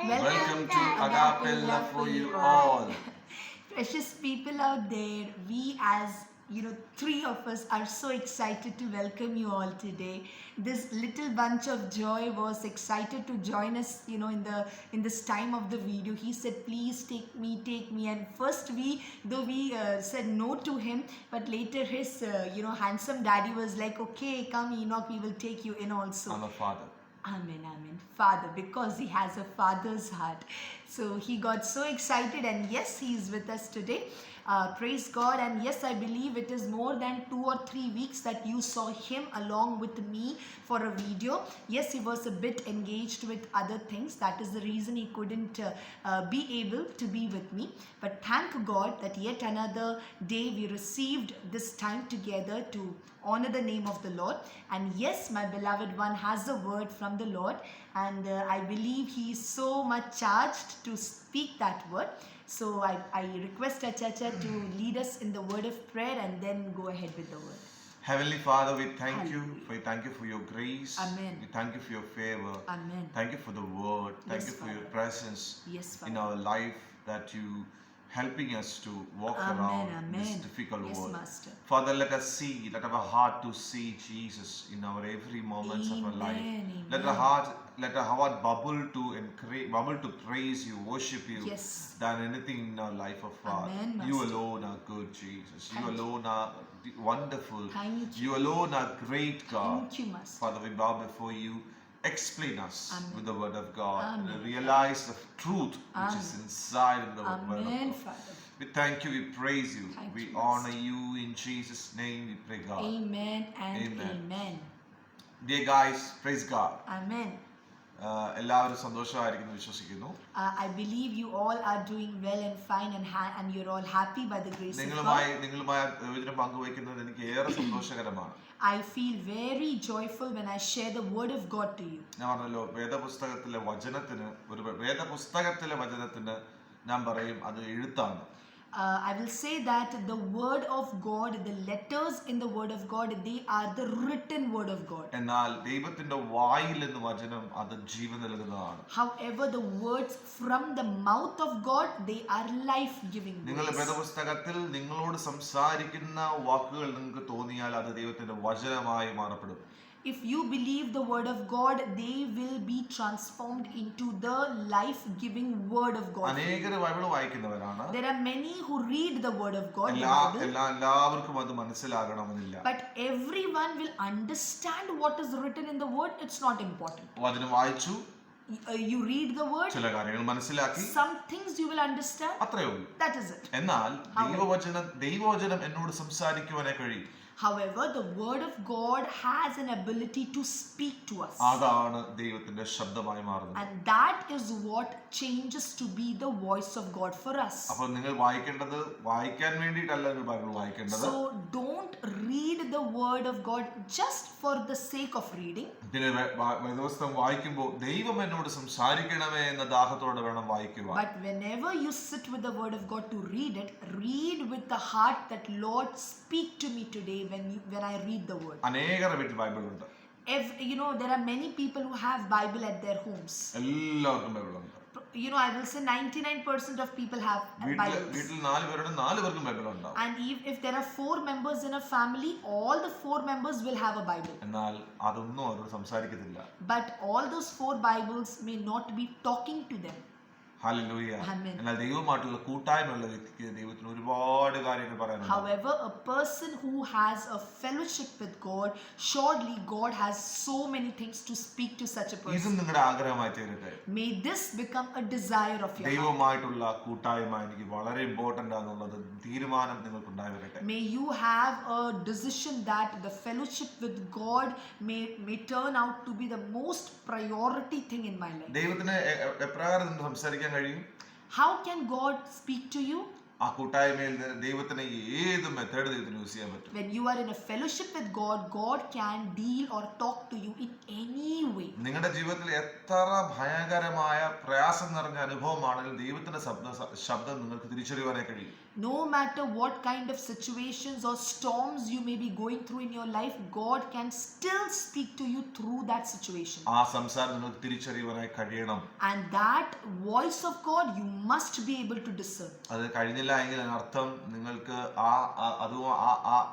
Welcome to Agape Love for You all. Precious people out there, we as three of us are so excited to welcome you all today. This little bunch of joy was excited to join us, in this time of the video. He said, "Please take me." And first, though we said no to him, but later his, handsome daddy was like, "Okay, come, Enoch, we will take you in also." I'm a father. Amen, amen. Father, because he has a father's heart. So he got so excited, and yes, he is with us today. Praise God. And yes, I believe it is more than 2 or 3 weeks that you saw him along with me for a video. Yes, he was a bit engaged with other things. That is the reason he couldn't be able to be with me. But thank God that yet another day we received this time together to honor the name of the Lord. And yes, my beloved one has a word from the Lord, and I believe he is so much charged to speak that word. So I request Achacha to lead us in the word of prayer and then go ahead with the word. Heavenly Father, we thank Hallelujah. you. We thank you for your grace. Amen. We thank you for your favor. Amen. Thank you for the word. Thank Yes, you for your Father. presence Yes, in Father. our life, that you helping us to walk Amen, around this amen. difficult Yes, world. Master. Father, let us see, let our heart to see Jesus in our every moments of our life. Amen, Let amen. our heart bubble to praise you, worship you, Yes. than anything in our life of Father. Amen, You Master. alone are good, Jesus. You Thank you. alone are wonderful. Thank you. You alone are great, God. Thank you, Master. Father, we bow before you. Explain us Amen. with the word of God. Amen. Realize the truth which is Amen. inside in the word of Amen, God. Father. We thank you, we praise you, Thank we you, honor Master. you in Jesus' name. We pray, God. Amen and Amen. amen. Dear guys, praise God. Amen. എല്ലാവരും സന്തോഷമായിരിക്കുന്നു വിശ്വസിക്കുന്നു. I believe you all are doing well and fine, and you're all happy by the grace of നിങ്ങളുമായി God. പ്രവചനം പങ്കുവയ്ക്കുന്നത് എനിക്ക് ഏറെ സന്തോഷകരമാണ്. I feel very joyful when I share the word of God to you. ഞാൻ പറഞ്ഞല്ലോ, വേദപുസ്തകത്തിലെ വചനത്തിന് ഞാൻ പറയും അത് എഴുത്താണ്. I will say that the word of God, the letters in the word of God, they are the written word of God. എന്നാൽ ദൈവത്തിന്റെ വായിൽ നിന്ന് വചനം അത് ജീവൻ നൽകുന്നതാണ്. However, the words from the mouth of God, they are life-giving നിങ്ങൾ words. വേദപുസ്തകത്തിൽ നിങ്ങളോട് സംസാരിക്കുന്ന വാക്കുകൾ നിങ്ങൾക്ക് തോന്നിയാൽ അത് ദൈവത്തിന്റെ വചനമായി മാറപ്പെടും. If you believe the word of God, they will be transformed into the life-giving word of God. അനേകർ Bible വായിക്കുന്നവരാണ്. There are many who read the word of God, the Bible, എല്ലാവർക്കും അത് മനസ്സിലാകണമെന്നില്ല. but everyone will understand what is written in the word. It's not important. വചനം വായിച്ചു, You read the word, ചില കാര്യങ്ങൾ മനസ്സിലാക്കി, some things you will understand. അത്രയേ ഉള്ളൂ. That is it. എന്നാൽ ദൈവവചനം എന്നോട് സംസാരിക്കുവാനേ കഴിയും. However, the word of God has an ability to speak to us. അതാണ് ദൈവത്തിന്റെ ശബ്ദമായി മാറുന്നത്. And that is what changes to be the voice of God for us. അപ്പോൾ നിങ്ങൾ വായിക്കാൻ വേണ്ടിയിട്ടല്ല നിങ്ങൾ ബൈബിൾ വായിക്കേണ്ടത്. So don't read the word of God just for the sake of reading. പിന്നെ വേദപുസ്തകം വായിക്കുമ്പോൾ ദൈവം എന്നോട് സംസാരിക്കണമേ എന്ന ദാഹത്തോടെ വേണം വായിക്കുവാൻ. But whenever you sit with the word of God to read it, read with the heart that Lord, speak to me today when I read the word. അനേകരുടെ വീട്ടിൽ ബൈബിൾ ഉണ്ട്. There are many people who have Bible at their homes. എല്ലാവർക്കും Bible ഉണ്ട്. I will say 99% of people have Bibles. വീട്ടിൽ 4 പേരുടെ 4 പേർക്കും Bible ഉണ്ടാവും. And if there are 4 members in a family, all the 4 members will have a Bible. എന്നാൽ അതൊന്നും അവർ സംസാരിക്കത്തില്ല. But all those 4 Bibles may not be talking to them. Hallelujah. Amen. എന്നാൽ ദൈവമായിട്ടുള്ള കൂട്ടായ്മയുള്ള വ്യക്തിക്ക് ദൈവത്തിന് ഒരുപാട് കാര്യങ്ങൾ പറയാനുണ്ട്. However, a person who has a fellowship with God, surely God has so many things to speak to such a ഇത് person. നിങ്ങളുടെ ആഗ്രഹമായി തീരട്ടെ. May this become a desire of your heart. ദൈവമായിട്ടുള്ള കൂട്ടായ്മ എനിക്ക് വളരെ ഇമ്പോർട്ടന്റ് ആണെന്നുള്ളത് തീരുമാനം നിങ്ങൾക്ക് ഉണ്ടാവട്ടെ. May you have a decision that the fellowship with God may turn out to be the most priority thing in my life. ദൈവത്തിന് എപ്രകാരം സംസാരിക്കാൻ കഴിയും? How can God speak to you? ആ കൂട്ടായ്മയിൽ ദൈവത്തിന് ഏത് മെത്തേഡ് ദൈവത്തിന് യൂസ് ചെയ്യാൻ പറ്റും. When you are in a fellowship with God, God can deal or talk to you in any way. നിങ്ങളുടെ ജീവിതത്തിൽ എത്ര ഭയങ്കരമായ പ്രയാസം നിറഞ്ഞ അനുഭവമാണെങ്കിലും ദൈവത്തിന്റെ ശബ്ദം നിങ്ങൾക്ക് തിരിച്ചറിയുവാനേ കഴിയും. No matter what kind of situations or storms you may be going through in your life, God can still speak to you through that situation. ആ സംസാരം നിങ്ങൾക്ക് തിരിച്ചറിയുവാനായി കഴിയണം. And that voice of God you must be able to discern. അത് കഴിഞ്ഞില്ല എങ്കിൽ അതിനർത്ഥം നിങ്ങൾക്ക് ആ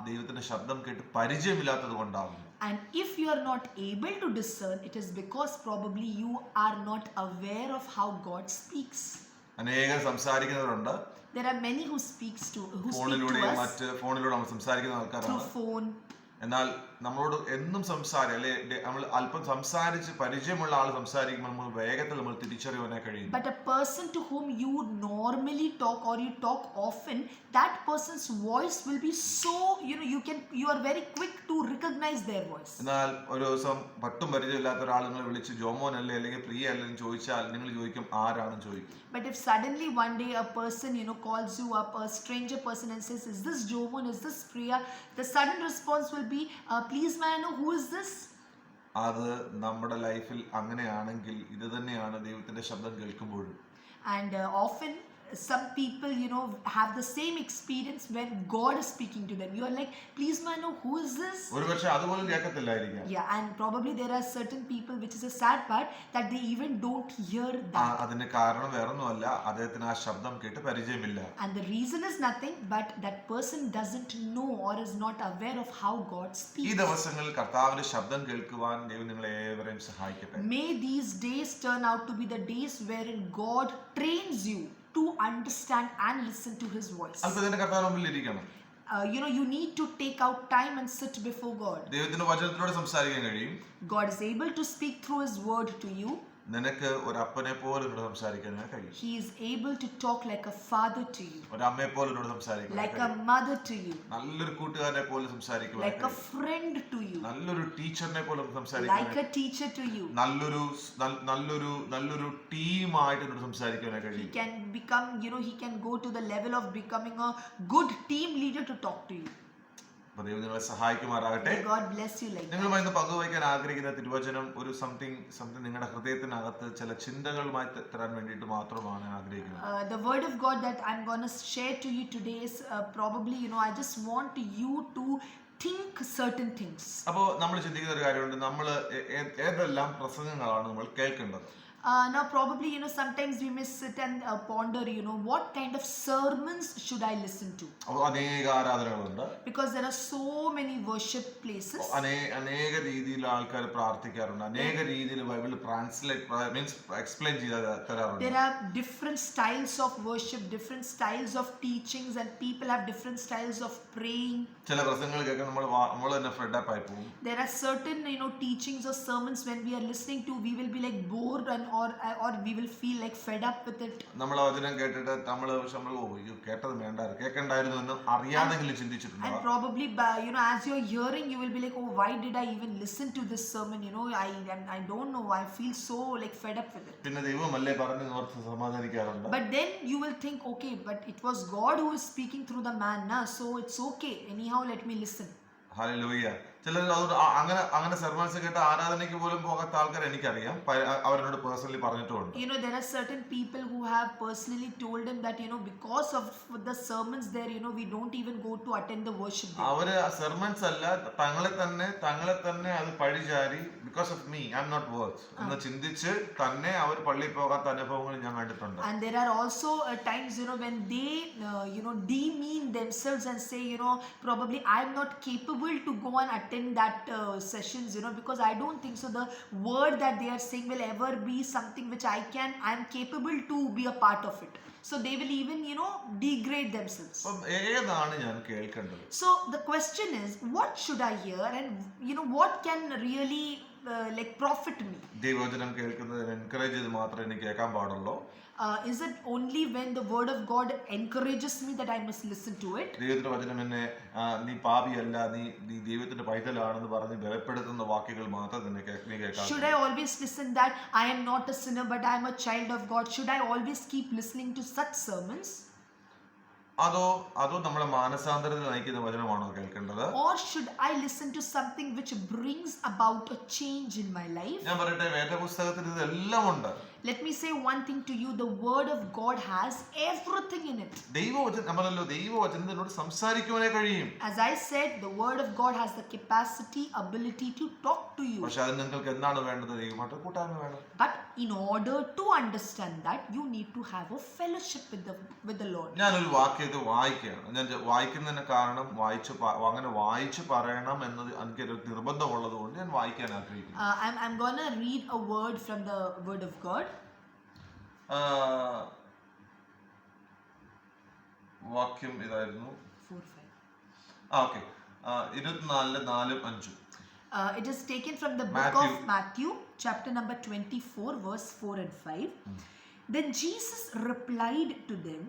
ദൈവത്തിന്റെ ശബ്ദം കേട്ട് പരിചയമില്ലാത്തത് കൊണ്ടാകും. And if you are not able to discern, it is because probably you are not aware of how God speaks. അനേകം സംസാരിക്കുന്നവരുണ്ട്. There are many who speak to ഫോണിലൂടെ us നമ്മൾ സംസാരിക്കുന്ന ആൾക്കാരാണ്. through phone. എന്നാൽ നമ്മളോട് എന്നും നമ്മൾ അല്പം സംസാരിച്ച് പരിചയമുള്ള ആൾ സംസാരിക്കുമ്പോൾ നമ്മൾ വേഗത്തിൽ നമ്മൾ തിരിച്ചറിയാൻ കഴിയും. But a person to whom you normally talk or you talk often, that person's voice will be so, you are very quick to recognize their voice. എന്നാൽ ഒരു ദിവസം പട്ടും പരിചയമില്ലാത്ത ഒരാൾ നിങ്ങളെ വിളിച്ച് ജോമോൻ അല്ലേ അല്ലെങ്കിൽ പ്രിയ അല്ലെന്ന് ചോദിച്ചാൽ നിങ്ങൾ ചോദിക്കും ആരാണെന്ന് ചോദിക്കും. But if suddenly one day a person calls you up, a stranger person, and says, is this Jomon, is this Priya, the sudden response will be, please may I know who is this? അത് നമ്മുടെ ലൈഫിൽ അങ്ങനെയാണെങ്കിൽ ഇത് തന്നെയാണ് ദൈവത്തിന്റെ ശബ്ദം കേൾക്കുമ്പോഴും. And often some people have the same experience when God is speaking to them. You are like, please may I know who is this? ഒരുപക്ഷെ അതുപോലും കേൾക്കത്തില്ലായിരിക്കാം. Yeah, and probably there are certain people, which is a sad part, that they even don't hear that. അതിന് കാരണം വേറൊന്നുമല്ല, അദ്ദേഹത്തിന് ആ ശബ്ദം കേട്ട് പരിചയമില്ല. And the reason is nothing but that person doesn't know or is not aware of how God speaks. ഈ ദിവസങ്ങളിൽ കർത്താവിന്റെ ശബ്ദം കേൾക്കുവാൻ ദൈവം നിങ്ങളെ ഏവരെയും സഹായിക്കട്ടെ. May these days turn out to be the days wherein God trains you to understand and listen to his voice. അല്പത്തിന്റെ കർത്താവിന്റെ മുമ്പിൽ ഇരിക്കണം. You need to take out time and sit before God. ദൈവത്തിന്റെ വചനത്തിലൂടെ സംസാരിക്കാൻ കഴിയും. God is able to speak through his word to you. നിനക്ക് ഒരു അപ്പനെ പോലെ എന്നോട് സംസാരിക്കാൻ കഴിയും. He is able to talk like a father to you. ഒരു അമ്മയെ പോലെ എന്നോട് സംസാരിക്കാൻ like a mother to you. നല്ലൊരു കൂട്ടുകാരനെ പോലെ സംസാരിക്കാൻ like a friend to you. നല്ലൊരു ടീച്ചറിനെ പോലെ സംസാരിക്കാൻ like a teacher to you. നല്ലൊരു ടീമായിട്ട് എന്നോട് സംസാരിക്കാൻ കഴിയും. He can become, he can go to the level of becoming a good team leader to talk to you. ദൈവം നിങ്ങളെ സഹായിക്കുമാറാകട്ടെ. God bless you like നിങ്ങളുമായി ഇന്ന് പങ്കുവയ്ക്കാൻ ആഗ്രഹിക്കുന്ന തിരുവചനം ഒരു സംതിങ് നിങ്ങളുടെ ഹൃദയത്തിനകത്ത് ചില ചിന്തകളുമായി തരാൻ വേണ്ടിയിട്ട് മാത്രമാണ് ആഗ്രഹിക്കുന്നത്. The word of God that I'm going to share to you today is probably, I just want you to think certain things. അപ്പോൾ നമ്മൾ ചിന്തിക്കുന്ന ഒരു കാര്യമുണ്ട്, നമ്മൾ ഏതെല്ലാം പ്രസംഗങ്ങളാണ് നമ്മൾ കേൾക്കേണ്ടത്. Now probably sometimes we may sit and ponder what kind of sermons should I listen to, അനേക ആരാധനകളുണ്ട്, because there are so many worship places. അനേക രീതിയിൽ ആൾക്കാർ പ്രാർത്ഥിക്കാറുണ്ട്, അനേക രീതിയിൽ ബൈബിൾ എക്സ്പ്ലെയിൻ ചെയ്ത് തരാറുണ്ട്. There are different styles of worship, different styles of teachings, and people have different styles of praying. ചില പ്രസംഗങ്ങൾ കേൾക്കാൻ നമ്മൾ തന്നെ ഫെഡ് അപ്പ് ആയി പോകും. There are certain teachings or sermons when we are listening to, we will be like bored and or we will feel like fed up with it. നമ്മൾ വചനം കേട്ടിട്ട് നമ്മൾ കേട്ടത് കേൾക്കണ്ടായിരുന്നു എന്ന് അറിയാതെങ്കിലും ചിന്തിച്ചിട്ടുണ്ട്. And probably as you're hearing, you will be like, oh, why did I even listen to this sermon? I don't know, I feel so like fed up with it. പിന്നെ ദൈവമല്ലേ പറഞ്ഞു ഓർത്ത് സമാധാനിക്കാറുണ്ട്. But then you will think, okay, but it was God who is speaking through the man, so it's okay, anyhow let me listen. Hallelujah. ചിലർ അങ്ങനെ sermons കേട്ട് ആരാധനയ്ക്ക് പോലും പോകാത്ത ആൾക്കാർ എനിക്കറിയാം, അവരോട് പേഴ്സണലി പറഞ്ഞിട്ടുണ്ട്. There are certain people who have personally told him that because of the sermons there, we don't even go to attend the worship there. അവര് സെർമൺസ് അല്ല, തങ്ങളെ തന്നെ അത് പഴിചാരി because of me I'm not worth എന്ന് ചിന്തിച്ച് തന്നെ അവർ പള്ളിയിൽ പോകാത്ത അനുഭവങ്ങൾ ഞാൻ കണ്ടിട്ടുണ്ട്. And there are also times when they demean themselves and say probably I'm not capable to go and attend that sessions because I don't think so the word that they are saying will ever be something which I'm capable to be a part of it. So they will even degrade themselves. ഏതാണ് ഞാൻ കേൾക്കേണ്ടത്? So the question is, what should I hear, and what can really like profit me? ദൈവവചനം കേൾക്കുന്നതിന് encourage ചെയ്ത് മാത്രമേ എനിക്ക് കേൾക്കാൻ പാടുള്ളൂ. Is it only when the word of God encourages me that I must listen to it? ദൈവത്തിന്റെ വചനം എന്നെ നീ പാപിയല്ല, നീ ദൈവത്തിന്റെ പൈതലാണെന്ന് പറഞ്ഞ് ബലപ്പെടുത്തുന്ന വാക്കുകൾ മാത്രം നീ കേൾക്കാം. Should I always listen that I am not a sinner but I am a child of God? Should I always keep listening to such sermons? അതോ നമ്മളെ മാനസാന്തരത്തിൽ നയിക്കുന്ന വചനമാണോ കേൾക്കേണ്ടത്? Or should I listen to something which brings about a change in my life? ഞാൻ പറയട്ടെ, വേദപുസ്തകത്തിൽ ഇതെല്ലാം ഉണ്ട്. Let me say one thing to you, the word of God has everything in it. ദൈവവചനത്തിനോട് സംസാരിക്കുവാനേ കഴിയും. As I said, the word of God has the capacity, ability to talk to you. പക്ഷെ അത് നിങ്ങൾക്ക് എന്താണ് വേണ്ടത്? ദൈവമായിട്ട് കൂട്ടായ്മ വേണം. But in order to understand that, you need to have a fellowship with the Lord. ഞാനൊരു വാക്യം ഇത് വായിക്കുകയാണ്. ഞാൻ വായിക്കുന്നതിന് കാരണം അങ്ങനെ വായിച്ചു പറയണം എന്നത് എനിക്കൊരു നിർബന്ധമുള്ളത് കൊണ്ട് ഞാൻ വായിക്കാൻ ആഗ്രഹിക്കുന്നു. I'm gonna read a word from the word of God. വാക്യം ഇതായിരുന്നു. 4:5. Okay, 24:4-5. It is taken from the book of Matthew, chapter number 24, verse 4 and 5. Then Jesus replied to them,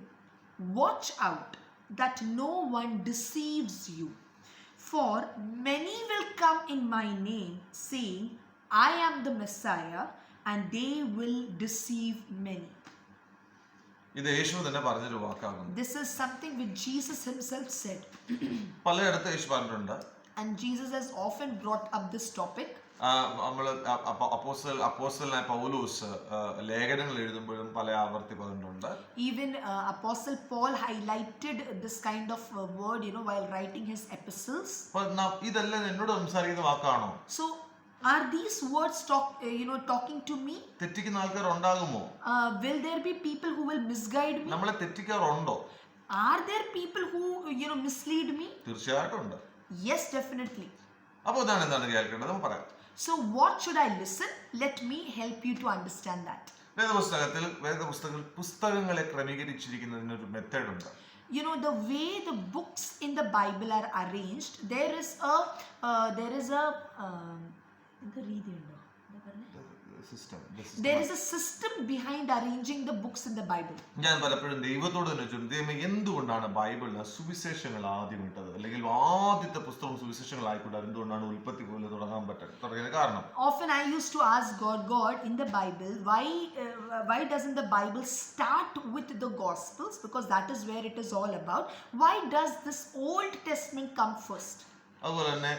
"Watch out that no one deceives you. For many will come in my name, saying, I am the Messiah, and they will deceive many." ഇത് യേശു തന്നെ പറഞ്ഞൊരു വാക്കാകുന്നു. This is something which Jesus himself said. പലയിടത്ത് യേശു പറഞ്ഞിട്ടുണ്ട്. And Jesus has often brought up this topic. നമ്മൾ അപ്പോസ്തലനായ പൗലോസ് ലേഖനങ്ങൾ എഴുതുമ്പോഴും പല ആവർത്തി പറഞ്ഞിട്ടുണ്ട്. Even Apostle Paul highlighted this kind of word, while writing his epistles. ഇതെല്ലാം എന്നോട് സംസാരിക്കുന്ന വാക്കാണോ? So are these words talking to me? തെറ്റിക്കുന്ന ആൾക്കാർ ഉണ്ടാകുമോ? Will there be people who will misguide me? നമ്മളെ തെറ്റിക്കാറുണ്ടോ? Are there people who mislead me? തീർച്ചയായിട്ടും ഉണ്ട്. Yes, definitely. അപ്പോൾ എന്താണ് കേൾക്കേണ്ടത്? നമുക്ക് പറയാം. So what should I listen? Let me help you to understand that. വേദപുസ്തകത്തിൽ പുസ്തകങ്ങളെ ക്രമീകരിച്ചിരിക്കുന്നതിനൊരു മെത്തേഡ് ഉണ്ട്. The way the books in the Bible are arranged, there is a there is a system behind arranging the books in the Bible. ഞാൻ പലപ്പോഴും ദൈവത്തോട് തന്നെ ചോദിക്കും, എന്തുകൊണ്ടാണ് ബൈബിളിന് സുവിശേഷങ്ങൾ ആദ്യം ഇട്ടത്? അല്ലെങ്കിൽ ആദ്യത്തെ പുസ്തകം സുവിശേഷങ്ങളായിക്കൂടെ? എന്തുകൊണ്ടാണ് ഉൽപ്പത്തി പോലെ തുടങ്ങിയ കാരണം? Often I used to ask God, in the Bible, why doesn't the Bible start with the Gospels? Because that is where it is all about. Why does this Old Testament come first? അതുപോലെ തന്നെ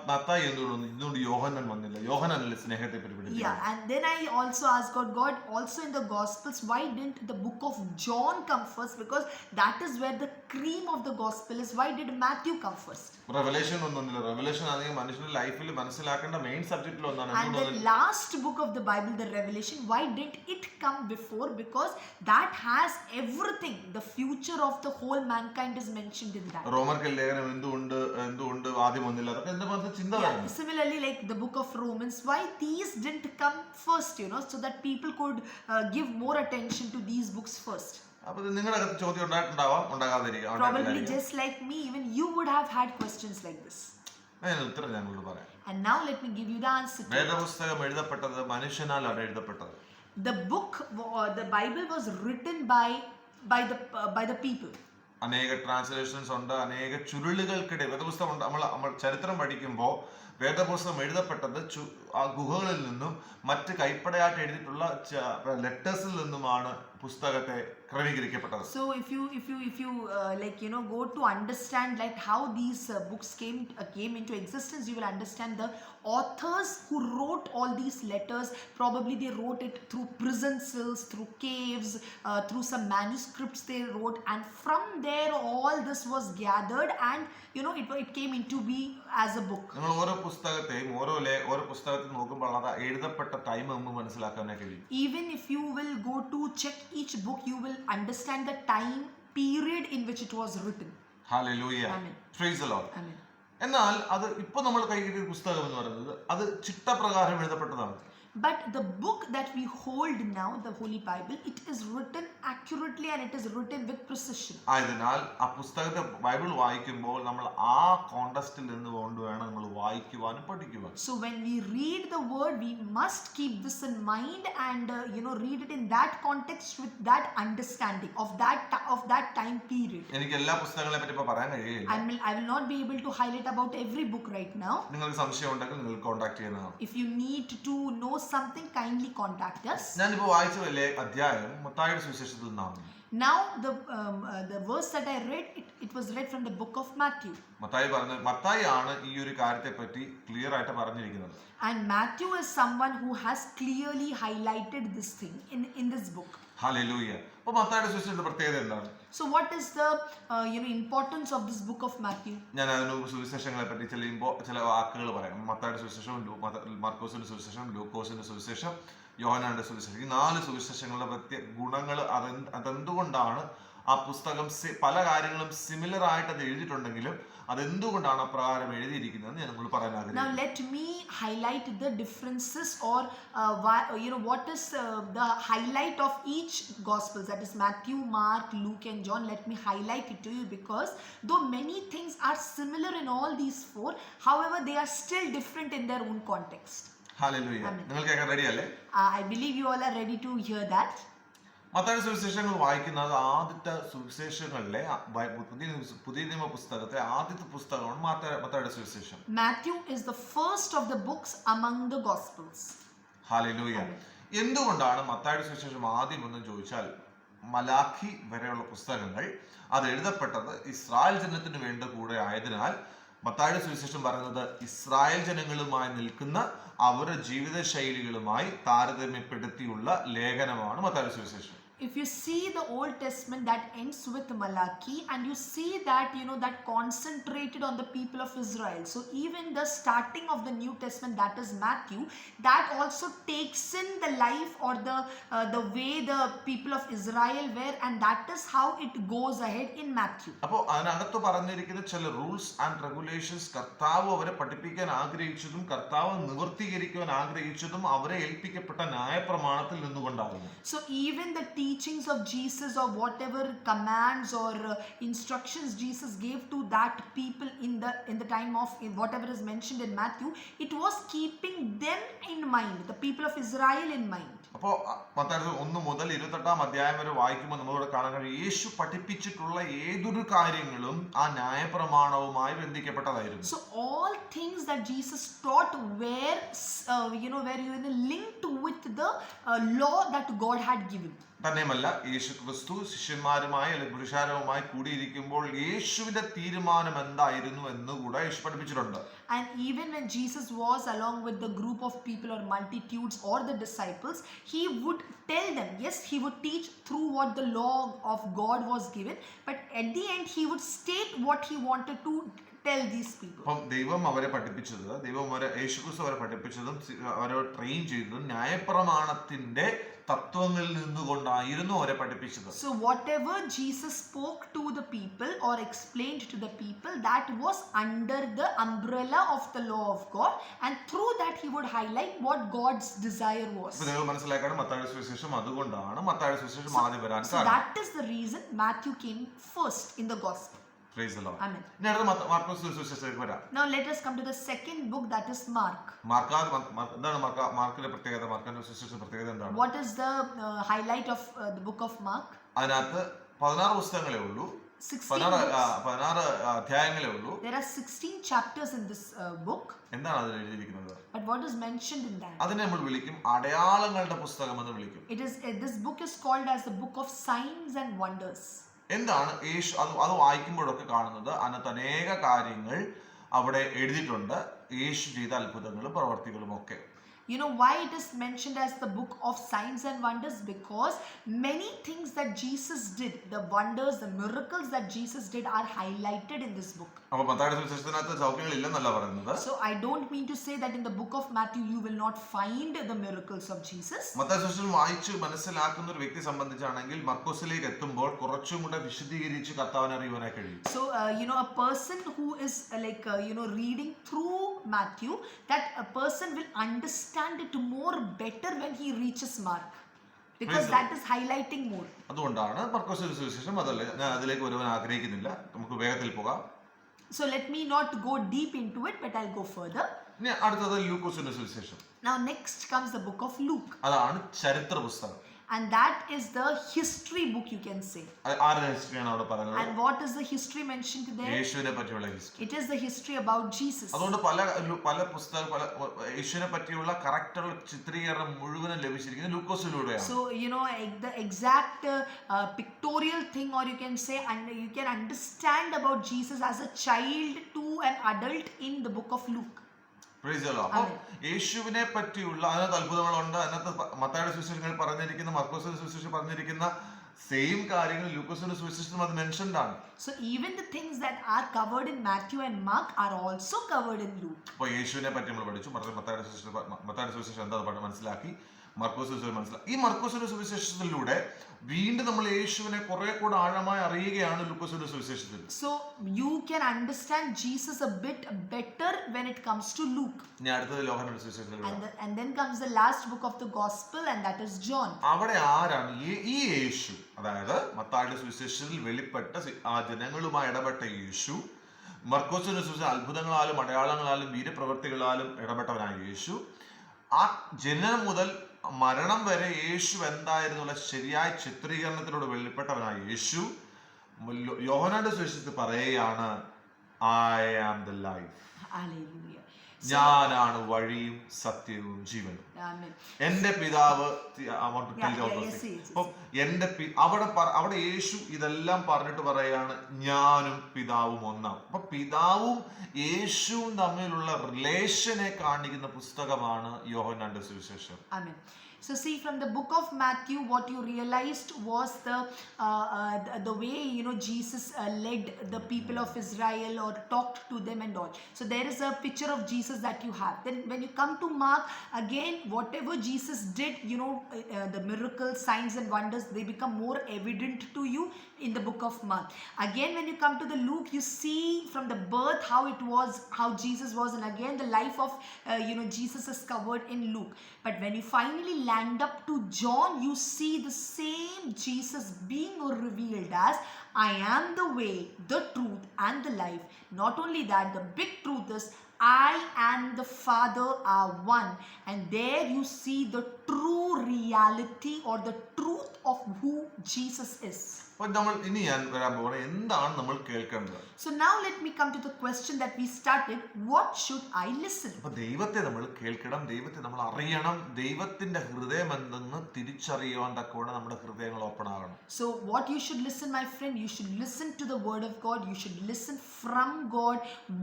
മത്തായി എന്തുകൊണ്ട് യോഹന്നാൻ വന്നില്ല? യോഹന്നാനല്ലേ സ്നേഹത്തെ പറ്റി പഠിപ്പിച്ചത്? Yeah, and then I also asked God, also in the Gospels, why didn't the book of John come first? Because that is where the cream of the gospel is. Why did Matthew come first? Revelation ഒന്നുമില്ല. Revelation ആണെങ്കിൽ മനുഷ്യന്റെ ലൈഫിൽ മനസ്സിലാക്കേണ്ട main സബ്ജക്റ്റിൽ ഒന്നാണ്. And the last book of the Bible, the Revelation, why didn't it come before? Because that has everything. The future of the whole mankind is mentioned in that. റോമർക്ക് ലേഖനം എന്തുകൊണ്ട് ആദ്യം വന്നില്ല? അതൊക്കെ എന്താ ചിന്ത. Similarly, like the book of Romans, why these didn't come first, so that people could give more attention to these books first. അപ്പോൾ നിങ്ങളുടെ അകത്ത് ചോദ്യം ഉണ്ടായിട്ടുണ്ടാവാം, ഉണ്ടാകാതിരിക്കാം. Probably just like me, even you would have had questions like this. ഉത്തരം ഞാൻ നിങ്ങൾക്ക് പറയാം. And now let me give you the answer. വേദപുസ്തകം എഴുതപ്പെട്ടത് മനുഷ്യനാലാണ് എഴുതപ്പെട്ടത്. The book, the Bible was written by the people. അനേക ട്രാൻസ്ലേഷൻസ് ഉണ്ട്, അനേക ചുരുളുകൾക്കിടെ വേദപുസ്തകം ഉണ്ട്. നമ്മൾ ചരിത്രം പഠിക്കുമ്പോൾ വേദപുസ്തകം എഴുതപ്പെട്ടത് ആ ഗുഹകളിൽ നിന്നും മറ്റ് കൈപ്പടയായിട്ട് എഴുതിയിട്ടുള്ള ലെറ്റേഴ്സിൽ നിന്നുമാണ് പുസ്തകത്തെ ക്രമീകരിക്കപ്പെട്ടത്. So if you go to understand like how these books came into existence, you will understand the authors who wrote all these letters. Probably they wrote it through prison cells, through caves, through some manuscripts they wrote, and from there all this was gathered, and it came into be as a book. നിങ്ങൾ ഓരോ പുസ്തകത്തെയും ഓരോ പുസ്തകത്തിൽ നോക്കുമ്പോൾ അത് എഴുതപ്പെട്ട time നമ്മൾ മനസ്സിലാക്കാനേ കഴിയും. Even if you will go to check each book, you will understand the time period in which it was written. Hallelujah. Amen. Praise the Lord. Amen. എന്നാൽ അത് ഇപ്പോൾ നമ്മൾ കൈകിട്ടിയ പുസ്തകം എന്ന് പറയുന്നത് അത് ചിട്ടപ്രകാരം എഴുതപ്പെട്ടതാണ്. But the book that we hold now, the Holy Bible, it is written accurately and it is written with precision. ആയതിനാൽ ആ പുസ്തകത്തെ ബൈബിൾ വായിക്കുമ്പോൾ നമ്മൾ ആ കോണ്ടെക്സ്റ്റിൽ നിന്നുകൊണ്ട് വേണം നമ്മൾ വായിക്കുവാനും പഠിക്കുവാനും. So when we read the word, we must keep this in mind and read it in that context with that understanding of that time period. എനിക്ക് എല്ലാ പുസ്തകങ്ങളെ പറ്റി ഇപ്പോൾ പറയാൻ കഴിയില്ല. I will not be able to highlight about every book right now. നിങ്ങൾക്ക് സംശയം ഉണ്ടെങ്കിൽ നിങ്ങൾ കോൺടാക്ട് ചെയ്യുന്നതാണ്. If you need to know something, kindly contact us. ഞാനിപ്പോ വായിച്ച വലിയ അധ്യായം മത്തായിയുടെ സുവിശേഷത്തിൽ നിന്നാണ്. Now the verse that I read, it was read from the book of Matthew. Mathai ആണ് ഈ ഒരു കാര്യത്തെ പറ്റി ക്ലിയർ ആയിട്ട് പറഞ്ഞിരിക്കുന്നത്. And Matthew is someone who has clearly highlighted this thing in this book. Hallelujah. അപ്പോൾ മത്തായിയുടെ സുവിശേഷത്തിന്റെ പ്രത്യേകത എന്താണ്? So what is the importance of this book of Matthew? ഞാൻ അതിന് സുവിശേഷങ്ങളെ പറ്റി ചില വാക്കുകൾ പറയാം. മത്തായിയുടെ സുവിശേഷം, മാർക്കോസിന്റെ സുവിശേഷം, ലൂക്കോസിന്റെ സുവിശേഷം, യോഹന്നാന്റെ സുവിശേഷം, ഈ 4 സുവിശേഷങ്ങളുടെ ഗുണങ്ങൾ അതെന്തുകൊണ്ടാണ് ആ പുസ്തകം പല കാര്യങ്ങളും സിമിലർ ആയിട്ട് അത് എഴുതിയിട്ടുണ്ടെങ്കിലും അതെന്തുകൊണ്ടാണ് അപ്രകാരം എഴുതിയിരിക്കുന്നതെന്ന് ഞാൻ നിങ്ങൾ പറയാൻ ആഗ്രഹിക്കുന്നു. Now let me highlight the differences or what is the highlight of each gospel, that is Matthew, Mark, Luke and John. Let me highlight it to you, because though many things are similar in all these 4, however they are still different in their own context. Hallelujah. നിങ്ങൾ കേൾക്കാൻ ready അല്ലേ? I believe you all are ready to hear that. മത്തായിയുടെ സുവിശേഷങ്ങൾ വായിക്കുന്നത് ആദ്യത്തെ സുവിശേഷങ്ങളിലെ പുതിയ നിയമ പുസ്തകത്തെ ആദ്യത്തെ പുസ്തകമാണ് മത്തായിയുടെ സുവിശേഷം. Matthew is the first of the books among the gospels. Hallelujah. എന്തുകൊണ്ടാണ് മത്തായിയുടെ സുവിശേഷം ആദ്യം എന്ന് ചോദിച്ചാൽ, മലാഖി വരെയുള്ള പുസ്തകങ്ങൾ അത് എഴുതപ്പെട്ടത് ഇസ്രായേൽ ജനത്തിന് വേണ്ട കൂടെ ആയതിനാൽ മത്തായിയുടെ സുവിശേഷം പറയുന്നത് ഇസ്രായേൽ ജനങ്ങളുമായി നിൽക്കുന്ന അവരുടെ ജീവിത ശൈലികളുമായി താരതമ്യപ്പെടുത്തിയുള്ള ലേഖനമാണ് മത്തായിയുടെ സുവിശേഷം. If you see the Old Testament that ends with Malachi, and you see that that concentrated on the people of Israel. So even the starting of the New Testament, that is Matthew, that also takes in the life or the way the people of Israel were, and that is how it goes ahead in Matthew. അപ്പോൾ അതിനകത്ത് പറഞ്ഞിരിക്കുന്ന ചില rules and regulations കർത്താവ് അവരെ പഠിപ്പിക്കാൻ ആഗ്രഹിച്ചതും കർത്താവ് നിവർത്തീകരിക്കുവാൻ ആഗ്രഹിച്ചതും അവരെ ഏൽപ്പിക്കപ്പെട്ട ന്യായപ്രമാണത്തിൽ നിന്നുകൊണ്ടാകുന്നു. So even the teachings of Jesus, or whatever commands or instructions Jesus gave to that people in the time of whatever is mentioned in Matthew, it was keeping them in mind, the people of Israel in mind. അപ്പോൾ മത്തായി 1 മുതൽ 28 അധ്യായം വരെ വായിക്കുമ്പോൾ നമ്മളിവിടെ കാണാൻ കഴിയും യേശു പഠിപ്പിച്ചിട്ടുള്ള ഏതൊരു കാര്യങ്ങളും ആ ന്യായപ്രമാണവുമായി ബന്ധിക്കപ്പെട്ടതായിരുന്നു. So all things that Jesus taught were linked with the law that God had given. തന്നെയുമല്ല, യേശു ക്രിസ്തു ശിഷ്യന്മാരുമായി അല്ലെങ്കിൽ പുരുഷാരവുമായി കൂടിയിരിക്കുമ്പോൾ യേശുവിന്റെ തീരുമാനം എന്തായിരുന്നു എന്നുകൂടെ യേശു പഠിപ്പിച്ചിട്ടുണ്ട്. And even when Jesus was along with the group of people or multitudes or the disciples, he would tell them, yes, he would teach through what the law of God was given, but at the end he would state what he wanted to tell these people. അപ്പം ദൈവം അവരെ പഠിപ്പിച്ചത്, യേശുക്രിസ്തു അവരെ പഠിപ്പിച്ചതും അവരെ train ചെയ്തതും ന്യായപ്രമാണത്തിന്റെ തത്വങ്ങളിൽ നിന്നുകൊണ്ടായിരുന്നു അവരെ പഠിപ്പിച്ചത്. So whatever Jesus spoke to the people or explained to the people, that was under the umbrella of the law of God, and through that he would highlight what God's desire was. നിങ്ങൾ മനസ്സിലാക്കണം, മത്തായിയുടെ സുവിശേഷം അതുകൊണ്ടാണ് മത്തായിയുടെ സുവിശേഷം ആദ്യം വരാൻ കാരണം. So that is the reason Matthew came first in the gospel. Praise the Lord. Amen. ഇനി അടുത്ത മാർക്കോസ് സുവിശേഷത്തിലേക്ക് വരാം. Now let us come to the second book, that is Mark. എന്താണ് മാർക്കിന്റെ പ്രത്യേകത? മാർക്കിന്റെ സുവിശേഷത്തിന്റെ പ്രത്യേകത എന്താണ്? What is the highlight of the book of Mark? അതിനകത്ത് 16 പുസ്തകങ്ങളേ ഉള്ളൂ, 16 അധ്യായങ്ങളേ ഉള്ളൂ. There are 16 chapters in this book. എന്താണ് അതിൽ എഴുതിയിരിക്കുന്നത്? But what is mentioned in that? അതിനെ നമ്മൾ വിളിക്കും അടയാളങ്ങളുടെ പുസ്തകം എന്ന് വിളിക്കും. It is this book is called as the book of signs and wonders. എന്താണ് യേശു അത് വായിക്കുമ്പോഴൊക്കെ കാണുന്നത്? അതിനകത്ത് അനേക കാര്യങ്ങൾ അവിടെ എഴുതിയിട്ടുണ്ട്, യേശു ചെയ്ത അത്ഭുതങ്ങളും പ്രവർത്തികളും ഒക്കെ. You know why it is mentioned as the book of signs and wonders? Because many things that Jesus did, the wonders, the miracles that Jesus did, are highlighted in this book. അപ്പോൾ മത്തായിയുടെ സുവിശേഷത്തിനകത്ത് സൗഖ്യങ്ങൾ ഇല്ലെന്നല്ല പറയുന്നത്. So I don't mean to say that in the book of Matthew you will not find the miracles of Jesus. Mathai സുവിശേഷം വായിച്ച് മനസ്സിലാക്കുന്ന ഒരു വ്യക്തി സംബന്ധിച്ചാണെങ്കിൽ മർക്കോസിലേക്ക് എത്തുമ്പോൾ കുറച്ചും കൂടെ വിശദീകരിച്ച് കർത്താവിനെ അറിയുവാനായി കഴിയും. So a person who is reading through Matthew, that a person will understand it more better when he reaches Mark, because that is highlighting more. അതുകൊണ്ടാണ് മർക്കോസിന്റെ സുവിശേഷം അതല്ല, ഞാൻ അതിലേക്ക് വരുവാൻ ആഗ്രഹിക്കുന്നില്ല, നമുക്ക് വേഗത്തിൽ പോകാം. So let me not go deep into it, but I'll go further. ഇനി അടുത്തത് ലൂക്കോസിന്റെ സുവിശേഷം. Now next comes the book of Luke. അതാണ് ചരിത്ര പുസ്തകം. and that is the history book, you can say. ആരുടെ ഹിസ്റ്ററിയാണ് അവിടെ പറയുന്നത്? And what is the history mentioned there? യേശുവിനെ പറ്റിയുള്ള history. It is the history about Jesus. അതുകൊണ്ട് പല പുസ്തക യേശുവിനെ പറ്റിയുള്ള കറക്റ്റുള്ള ചിത്രീകരണം മുഴുവനും ലഭിച്ചിരിക്കുന്നത് ലൂക്കോസിലൂടെയാണ്. So the exact pictorial thing, or you can say, and you can understand about Jesus as a child to an adult in the book of Luke. Praise the Lord. അപ്പോൾ യേശുവിനെ പറ്റിയുള്ള അതിനകത്ത് അത്ഭുതങ്ങളുണ്ട്. അതിനകത്ത് മത്തായിയുടെ സുവിശേഷങ്ങളിൽ പറഞ്ഞിരിക്കുന്ന, മർക്കോസിന്റെ സുവിശേഷം പറഞ്ഞിരിക്കുന്ന സെയിം കാര്യങ്ങൾ ലൂക്കോസിന്റെ സുവിശേഷത്തിലും അത് മെൻഷൻഡ് ആണ്. So even the things that are covered in Matthew and Mark are also covered in Luke. അപ്പോൾ യേശുവിനെ പറ്റി നമ്മൾ പഠിച്ചു. മത്തായിയുടെ സുവിശേഷം എന്താ മനസ്സിലാക്കി, മർക്കോസിന്റെ സുവിശേഷം മനസ്സിലാക്കി. ഈ മർക്കോസിന്റെ സുവിശേഷത്തിലൂടെ വീണ്ടും നമ്മൾ യേശുവിനെ കുറെ കൂടെ ആഴമായി അറിയുകയാണ് ലൂക്കോസിന്റെ സുവിശേഷത്തിൽ. So you can understand Jesus a bit better when it comes to Luke. ഞാൻ അടുത്തത് യോഹന്നാന്റെ സുവിശേഷത്തിൽ And then comes the last book of the gospel, and that is John. അവിടെ ആരാണ് ഈ യേശു? അതായത് മത്തായിയുടെ സുവിശേഷത്തിൽ വെളിപ്പെട്ട ആ ജനങ്ങളുമായി ഇടപെട്ട യേശു, മർക്കോസിന്റെ സുവിശേഷം അത്ഭുതങ്ങളാലും അടയാളങ്ങളാലും വീരപ്രവൃത്തികളാലും ഇടപെട്ടവനായ യേശു, ആ ജനനം മുതൽ മരണം വരെ യേശു എന്തായിരുന്നുള്ള ശരിയായ ചിത്രീകരണത്തിലൂടെ വെളിപ്പെട്ടവനായ യേശു യോഹന്നാന്റെ സുവിശേഷത്തിൽ പറയുകയാണ്, I am the life. Hallelujah. ഞാനാണ് വഴിയും സത്യവും ജീവനും. എന്റെ പിതാവ് അവിടെ യേശു ഇതെല്ലാം പറഞ്ഞിട്ട് പറയാണ്, ഞാനും പിതാവും ഒന്നാം. അപ്പൊ പിതാവും യേശുവും തമ്മിലുള്ള റിലേഷനെ കാണിക്കുന്ന പുസ്തകമാണ് യോഹന്നാന്റെ സുവിശേഷം. Amen. So see, from the book of Matthew, what you realized was the way Jesus led the people of Israel or talked to them and all. So there is a picture of Jesus that you have. Then when you come to Mark, again whatever Jesus did, the miracles, signs and wonders, they become more evident to you in the book of Mark. Again when you come to the Luke, you see from the birth how it was, how Jesus was, and again the life of Jesus is covered in Luke. But when you finally land up to John, you see the same Jesus being revealed as, I am the way, the truth and the life. Not only that, the big truth is I and the Father are one. And there you see the true reality or the truth of who Jesus is. ഇനി ഞാൻ വരാൻ പോകുന്നത് എന്താണ് നമ്മൾ കേൾക്കേണ്ടത്. So now let me come to the question that we started, what should I listen? അപ്പോൾ ദൈവത്തെ നമ്മൾ കേൾക്കണം, ദൈവത്തെ നമ്മൾ അറിയണം, ദൈവത്തിന്റെ ഹൃദയം എന്തെന്ന് തിരിച്ചറിയാൻ തക്കോണം നമ്മുടെ ഹൃദയങ്ങൾ ഓപ്പൺ ആകണം. So what you should listen, my friend, you should listen to the word of God, you should listen from God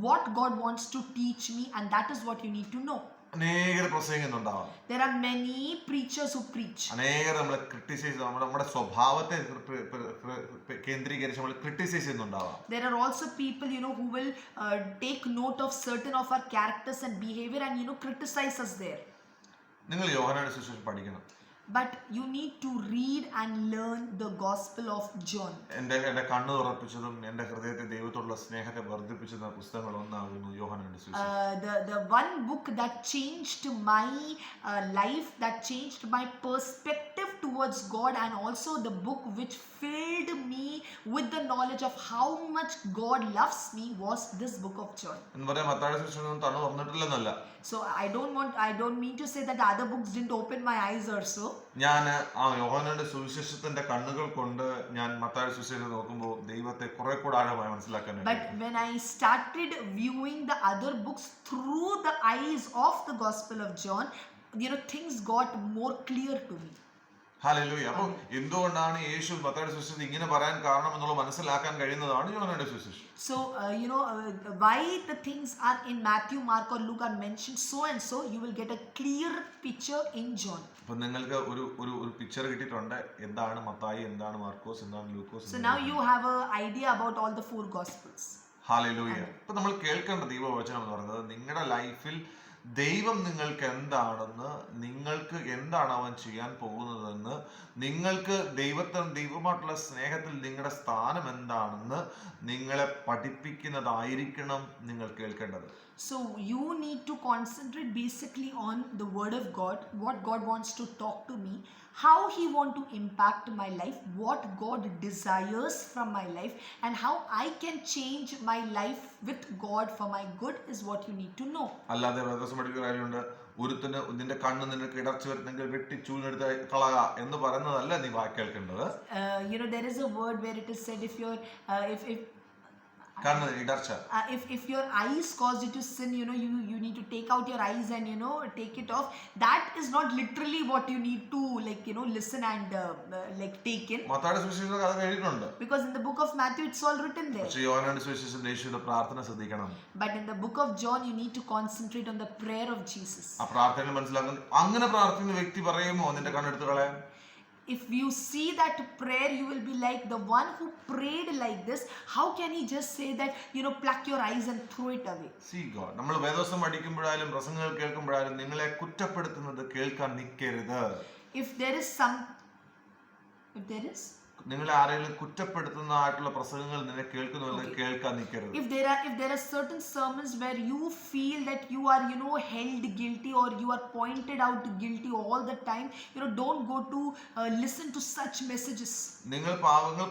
what God wants to teach me, and that is what you need to know. അനേകർ പ്രസംഗിക്കുന്നുണ്ടാവാം. There are many preachers who preach. അനേകർ നമ്മളെ criticise, നമ്മുടെ സ്വഭാവത്തെ കേന്ദ്രീകരിച്ച് നമ്മൾ criticise ചെയ്യുന്നുണ്ടാവാം. There are also people who will take note of certain of our characters and behavior and criticize us there. നിങ്ങൾ യോഹന്നാന്റെ സുവിശേഷം പഠിക്കണം. But you need to read and learn the Gospel of John. എൻ്റെ കണ്ണ് തുറപ്പിച്ചതും എൻ്റെ ഹൃദയത്തെ ദൈവത്തോടുള്ള സ്നേഹത്തെ വർദ്ധിപ്പിച്ചതും പുസ്തകങ്ങൾ ഒന്നാകുന്നു യോഹന്നാന്റെ സുവിശേഷം. The one book that changed my life, that changed my perspective towards God, and also the book which filled me with the knowledge of how much God loves me was this book of John. എന്ന് പറയാൻ മത്തായിയുടെ സുവിശേഷം തന്നു തുറന്നിട്ടില്ലെന്നല്ല. So I don't mean to say that the other books didn't open my eyes or so. ഞാൻ ആ യോഹന്നാന്റെ സുവിശേഷത്തിന്റെ കണ്ണുകൾ കൊണ്ട് ഞാൻ മത്തായിയുടെ സുവിശേഷം നോക്കുമ്പോൾ ദൈവത്തെ കുറെ കൂടെ ആഴമായി മനസ്സിലാക്കാൻ. But when I started viewing the other books through the eyes of the Gospel of John, things got more clear to me. Hallelujah. അപ്പോൾ എന്തുകൊണ്ടാണ് യേശു മത്തായിയുടെ സുവിശേഷത്തിൽ ഇങ്ങനെ പറയാൻ കാരണം എന്നുള്ളത് മനസ്സിലാക്കാൻ കഴിയുന്നതാണ് യോഹന്നാന്റെ സുവിശേഷം. So why the things are in Matthew, Mark or Luke are mentioned so and so, you will get a clear picture in John. അപ്പോൾ നിങ്ങൾക്ക് ഒരു പിക്ചർ കിട്ടിയിട്ടുണ്ട്, എന്താണ് മത്തായി, എന്താണ് മാർക്കോസ്, എന്താണ് ലൂക്കോസ്. So now you have an idea about all the four gospels. Hallelujah. അപ്പോൾ നമ്മൾ കേൾക്കേണ്ട ദൈവവചനം എന്ന് പറയുന്നത് നിങ്ങളുടെ ലൈഫിൽ ദൈവം നിങ്ങൾക്ക് എന്താണെന്ന്, നിങ്ങൾക്ക് എന്താണ് അവൻ ചെയ്യാൻ പോകുന്നതെന്ന്, നിങ്ങൾക്ക് ദൈവമായിട്ടുള്ള സ്നേഹത്തിൽ നിങ്ങളുടെ സ്ഥാനം എന്താണെന്ന് നിങ്ങളെ പഠിപ്പിക്കുന്നതായിരിക്കണം നിങ്ങൾ കേൾക്കേണ്ടത്. So you need to concentrate basically on the word of God, what God wants to talk to me, how he want to impact my life, what God desires from my life, and how I can change my life with God for my good is what you need to know. അല്ലാതെ വേദപുസ്തകം പഠിക്കുന്ന കാര്യമുണ്ട്, ഒരുത്തിന് നിന്റെ കണ്ണ് നിനക്ക് ഇടർച്ച വരുന്നെങ്കിൽ വെട്ടി ചൂലെടുത്ത് കളക എന്ന് പറയുന്നതല്ല നീ കേൾക്കേണ്ടത്. There is a word where it is said, if you're if കണ്ണ് ഇടർച്ച. if your eyes cause you to sin, you need to take out your eyes and take it off. That is not literally what you need to listen and take in, മത്തായിയുടെ സുവിശേഷത്തിൽ അത് എഴുതിയിട്ടുണ്ട്. because in the book of Matthew it's all written there. പക്ഷേ യോഹന്നാന്റെ സുവിശേഷത്തിൽ യേശുവിന്റെ പ്രാർത്ഥന ശ്രദ്ധിക്കണം. But in the book of John you need to concentrate on the prayer of Jesus. ആ പ്രാർത്ഥനയിൽ മനസ്സിലാക്കുന്നത് അങ്ങനെ പ്രാർത്ഥിക്കുന്ന വ്യക്തി പറയുമോ നിന്റെ കണ്ണെടുത്ത് കളയാൻ? If you see that prayer, you will be like the one who prayed like this. How can he just say that, pluck your eyes and throw it away? See God, നമ്മൾ വേദോസം പഠിക്കുമ്പോഴായാലും പ്രസംഗങ്ങൾ കേൾക്കുമ്പോഴായാലും നിങ്ങളെ കുറ്റപ്പെടുത്തുന്നത് കേൾക്കാൻ നിൽക്കരുത്. If there is നിങ്ങളെ ആരെങ്കിലും കുറ്റപ്പെടുത്തുന്നതായിട്ടുള്ള പ്രസംഗങ്ങൾ നിന്നെ കേൾക്കുന്നുവെന്ന് കേൾക്കാൻ നിൽക്കരുത്. If there are certain sermons where you feel that you are held guilty or you are pointed out guilty all the time, don't go to listen to such messages. നിങ്ങൾ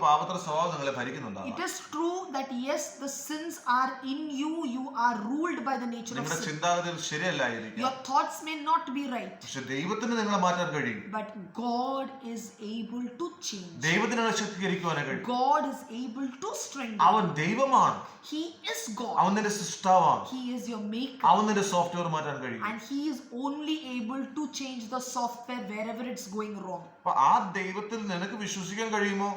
പാപത്ര സ്വഭാവം നിങ്ങളെ ഭരിക്കുന്നുണ്ടാവും. It is true that yes, the sins are in you. You are ruled by the nature of നിങ്ങളുടെ sin. ചിന്താഗതികൾ ശരിയല്ലായിരിക്കും. Your thoughts may not be right. പക്ഷെ ദൈവത്തിന് നിങ്ങളെ മാറ്റാൻ കഴിയും. But God is able to change. ദൈവത്തിന് ശക്തീകരിക്കുവാൻ കഴിയും. God is able to strengthen. അവൻ ദൈവമാണ്. He is God. അവൻ നിന്റെ സൃഷ്ടാവാണ്. He is your maker. അവൻ നിന്റെ സോഫ്റ്റ്വെയർ മാറ്റാൻ കഴിയും. And he is only able to change the software wherever it's going wrong. അപ്പോൾ ആ ദൈവത്തിൽ നിനക്ക് വിശ്വസിക്കാൻ കഴിയുമോ?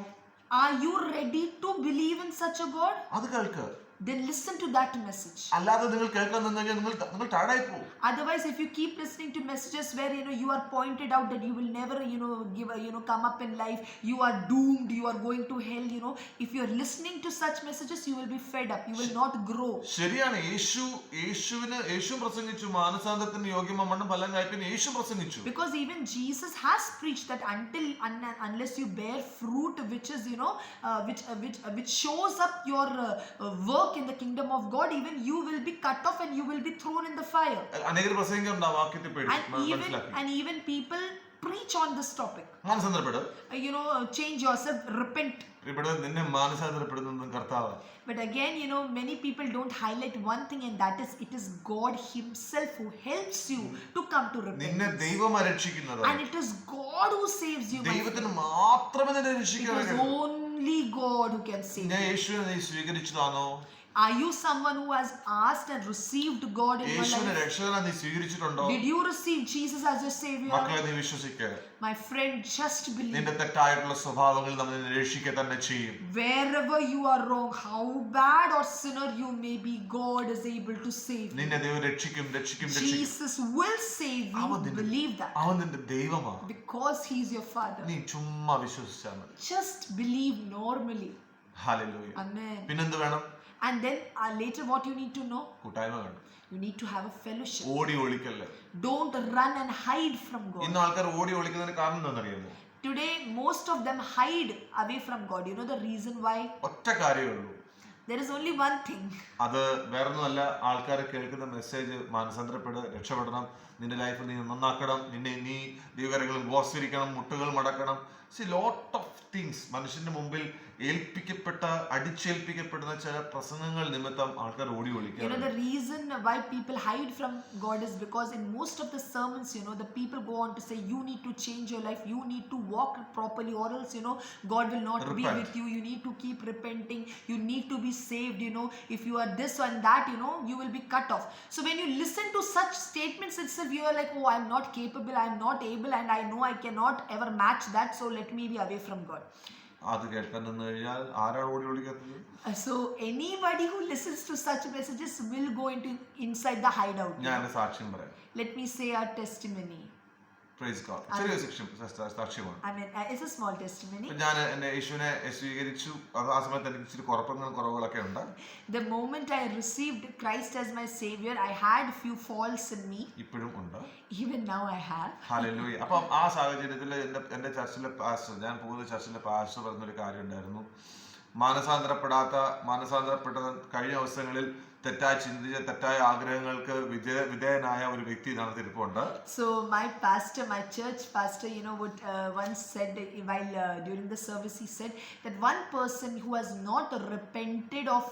Are you ready to believe in such a God? അത് കേൾക്ക്. Then listen to that message. അല്ലാതെ നിങ്ങൾ കേൾക്കാൻ നിന്നാൽ നിങ്ങൾ ടയർഡായി പോകും. Otherwise, if you keep listening to messages where you are pointed out that you will never come up in life, you are doomed, you are going to hell, if you are listening to such messages, you will be fed up, you will not grow. ശരിയാണ്. യേശു പ്രസംഗിച്ചു മാനസാന്തരത്തിന് യോഗ്യമായ ഫലം കായ്പിൻ യേശു പ്രസംഗിച്ചു. Because even Jesus has preached that unless you bear fruit which is which shows up your work in the kingdom of God, even you will be cut off and you will be thrown in the fire. അനേകർ പ്രസംഗിക്കുന്നുണ്ട് ആ വാക്യത്തെ And even people preach on this topic. മാനസാന്തരപ്പെട്. Change yourself, repent. നിന്നെ മാനസാന്തരപ്പെടുന്നത് കർത്താവ്. But again, many people don't highlight one thing, and that is it is God himself who helps you to come to നിന്നെ repentance. ദൈവമാണ് രക്ഷിക്കുന്നത്. And it is God who saves you. ദൈവത്തിന് മാത്രമേ നിന്നെ രക്ഷിക്കാൻ It is കഴിയൂ. only God who can save ഞാൻ you. യേശുവിനെ നീ സ്വീകരിച്ചതാണോ? Are you someone who has asked and received God in your യേശുവിനെ life? രക്ഷകനായി നീ സ്വീകരിച്ചിട്ടുണ്ടോ? Did you receive Jesus as your savior? മക്കളെ നീ വിശ്വസിക്കുക. My friend, just believe. നിന്റെ തെറ്റായിട്ടുള്ള സ്വഭാവങ്ങൾ നമ്മൾ നിന്നെ രക്ഷിക്കുക തന്നെ ചെയ്യും. Wherever you are wrong, how bad or sinner you may be, God is able to save you. നിന്നെ ദൈവം രക്ഷിക്കും. Jesus will save you. Believe that. അവൻ നിന്റെ ദൈവമാണ്. Because he is your father. നീ ചുമ്മാ വിശ്വസിച്ചാൽ മതി. Just believe normally. Hallelujah. Amen. പിന്നെന്ത് വേണം? And then later what you need to know? കൂട്ടായ്മ വേണം. You need to have a fellowship. ഓടി ഒളിക്കല്ലേ. Don't run and hide from God. ഇന്ന് ആൾക്കാർ ഓടി ഒളിക്കുന്നതിന് കാരണം എന്താണെന്നറിയാമോ? Today most of them hide away from God. You know the reason why? ഒറ്റ കാര്യമേ ഉള്ളൂ. There is only one thing. അത് വേറൊന്നുമല്ല. ആൾക്കാർ കേൾക്കുന്ന മെസ്സേജ് മാനസാന്തരപ്പെട്, രക്ഷപ്പെടണം, നിന്റെ ലൈഫ് നീ നന്നാക്കണം, നീ ദൈവകരങ്ങളിൽ ഉപവസിക്കണം, മുട്ടുകൾ മടക്കണം. See, lot of things മനുഷ്യന്റെ മുമ്പിൽ അടിച്ചേൽപ്പിക്കപ്പെടുന്ന ചില പ്രസംഗങ്ങൾ നിമിത്തം ആൾക്കാർ ഓടി ഒളിക്കുക. The reason why people hide from God is because in most of the sermons, the people go on to say you need to change your life, you need to walk properly, or else God will not be with you. You need to keep repenting, you need to be saved. If you are this and that, you will be cut off. So when you listen to such statements itself, you are like, oh, I'm not capable, I'm not able, and I know I cannot ever match that, so let me be away from God. അത് കേൾക്കാൻ നിന്ന് കഴിഞ്ഞാൽ ആരാണ് ഓടി ഒളിക്കാത്തത്? So anybody who listens to such messages will go inside the hideout. ഞാൻ എൻ്റെ സാക്ഷ്യം പറയാം. Let me say our testimony. Praise God. ചെറിയ സാക്ഷ്യമാണ്. I mean, it's a small testimony. ഞാൻ എന്നെ യേശുവിനെ സ്വീകരിച്ചു. ആ സമയത്ത് എനിക്ക് ഇച്ചിരി കുറവുകളൊക്കെ ഉണ്ട്. The moment I received Christ as my savior, I had few faults in me. ഇപ്പോഴും ഉണ്ട്. Even now I have. Hallelujah. അപ്പം ആ സാഹചര്യത്തിൽ എൻ്റെ ചർച്ചിലെ പാസ്റ്റർ, ഞാൻ പോകുന്ന ചർച്ചിലെ പാസ്റ്റർ പറഞ്ഞൊരു കാര്യം ഉണ്ടായിരുന്നു. മാനസാന്തരപ്പെട്ട കഴിഞ്ഞ അവസരങ്ങളിൽ തെറ്റായി ചിന്തിച്ച തെറ്റായ ആഗ്രഹങ്ങൾക്ക് വിധേയനായ ഒരു വ്യക്തി ഇതിനകത്ത് ഇരിപ്പുണ്ട്. So my church pastor, would once said while during the service, he said that one person who has not repented of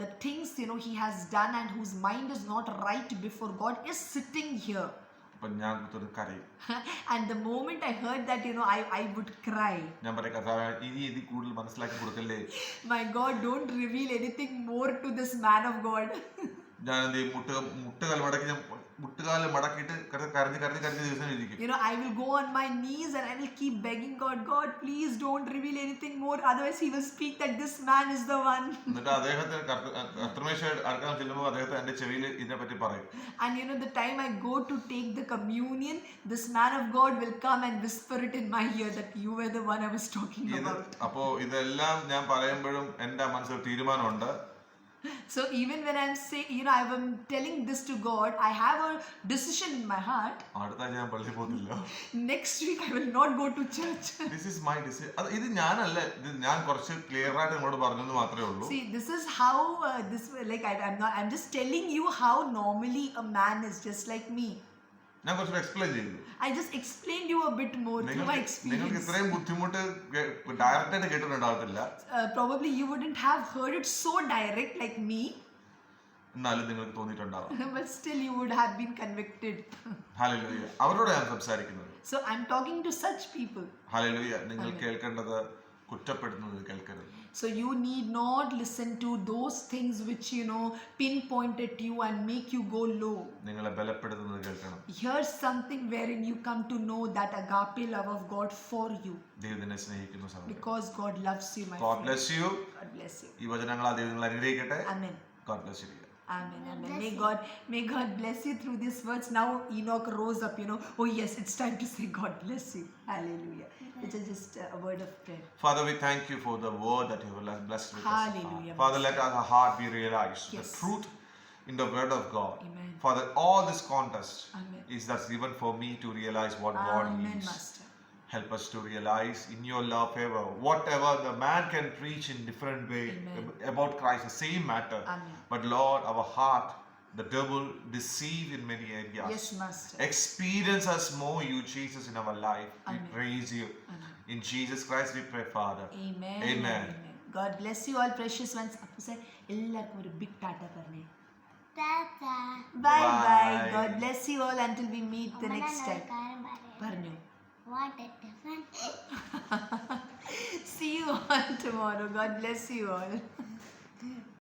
the things he has done and whose mind is not right before God is sitting here. അപ്പൊ ഞാൻ കരയും. And the moment I heard that, I would cry. ഞാൻ പറയും, കർത്താവേ, ഇനി ഇതിൽ കൂടുതൽ മനസ്സിലാക്കി കൊടുക്കല്ലേ. My God, don't reveal anything more to this man of God. ഞാൻ എന്ത് ചെയ്യും, മുട്ടുകാല് മടക്കിയിട്ട് കരഞ്ഞ് ദിവസം ഇരിക്കും. I will go on my knees and I will keep begging God, God, please don't reveal anything more. Otherwise, He will speak that this man is the one. എന്നിട്ട് അദ്ദേഹത്തിന് കർത്തൃമേശ അടുക്കാൻ ചെല്ലുമ്പോൾ അദ്ദേഹത്തെ എന്റെ ചെവിയിൽ ഇതിനെപ്പറ്റി പറയും. And the time I go to take the communion, this man of God will come and whisper it in my ear that you were the one I was talking about. അപ്പോ ഇതെല്ലാം ഞാൻ പറയുമ്പോഴും എന്റെ മനസ്സിൽ തീരുമാനമുണ്ട്. So even when I'm saying, I'm telling this to God, I have a decision in my heart. അടുത്ത ഞാൻ പള്ളിയിൽ പോകുന്നില്ല. Next week I will not go to church. This is my decision. ഇത് ഞാനല്ല, ഇത് ഞാൻ കുറച്ച് ക്ലിയർ ആയിട്ട് നിങ്ങളോട് പറഞ്ഞെന്ന് മാത്രമേ ഉള്ളൂ. See, this is how I'm just telling you how normally a man is, just like me. ഞാൻ കുറച്ച് എക്സ്പ്ലെയിൻ ചെയ്തു. I just explained you a bit more through my experience. നിങ്ങൾക്ക് ഇത്രയും ബുദ്ധിമുട്ട് ഡയറക്റ്റ് ആയിട്ട് കേട്ടിട്ടുണ്ടാവത്തില്ല. Probably you wouldn't have heard it so direct like me. എന്നാലും നിങ്ങൾക്ക് തോന്നിയിട്ടുണ്ടാവും. But still you would have been convicted. Hallelujah. അവരോട് ഞാൻ സംസാരിക്കുന്നത്. So I'm talking to such people. Hallelujah. നിങ്ങൾ കേൾക്കേണ്ടത് കുറ്റപ്പെടുത്തുന്നത് കേൾക്കരുത്. So you need not listen to those things which pinpoint at you and make you go low. നിങ്ങളെ ബലപ്പെടുത്തുന്നത് കേൾക്കണം. Here's something wherein you come to know that agape love of God for you. ദൈവത്തിനെ സ്നേഹിക്കുന്ന സമയം. Because God loves you, my God friend. bless you. God bless you. ഈ വചനങ്ങളാൽ ദൈവം നിങ്ങളെ അനുഗ്രഹിക്കട്ടെ. Amen. God bless you. Amen. Amen. May God bless you through these words. Now Enoch rose up, oh yes, it's time to say God bless you. Hallelujah. It is just a word of prayer. Father, we thank you for the word that you have blessed with Hallelujah. us. Father, let our heart be realized. Yes. The truth in the word of God. Amen. Father, all this contest Amen. is that's given for me to realize what God Amen, is. Master. Help us to realize in your love favor whatever the man can preach in different way. Amen. About Christ, the same matter. Amen. But Lord, our heart, the devil deceive in many areas. Yes, Master. Experience us more, you Jesus, in our life. We Amen. praise you. Amen. In Jesus Christ we pray, Father. Amen. Amen. God bless you all, precious ones. Appu sir, ellarkum oru big tata parne. Tata. Bye Bye. bye. God bless you all until we meet the next time. Parnu. What a difference. See you all tomorrow. God bless you all.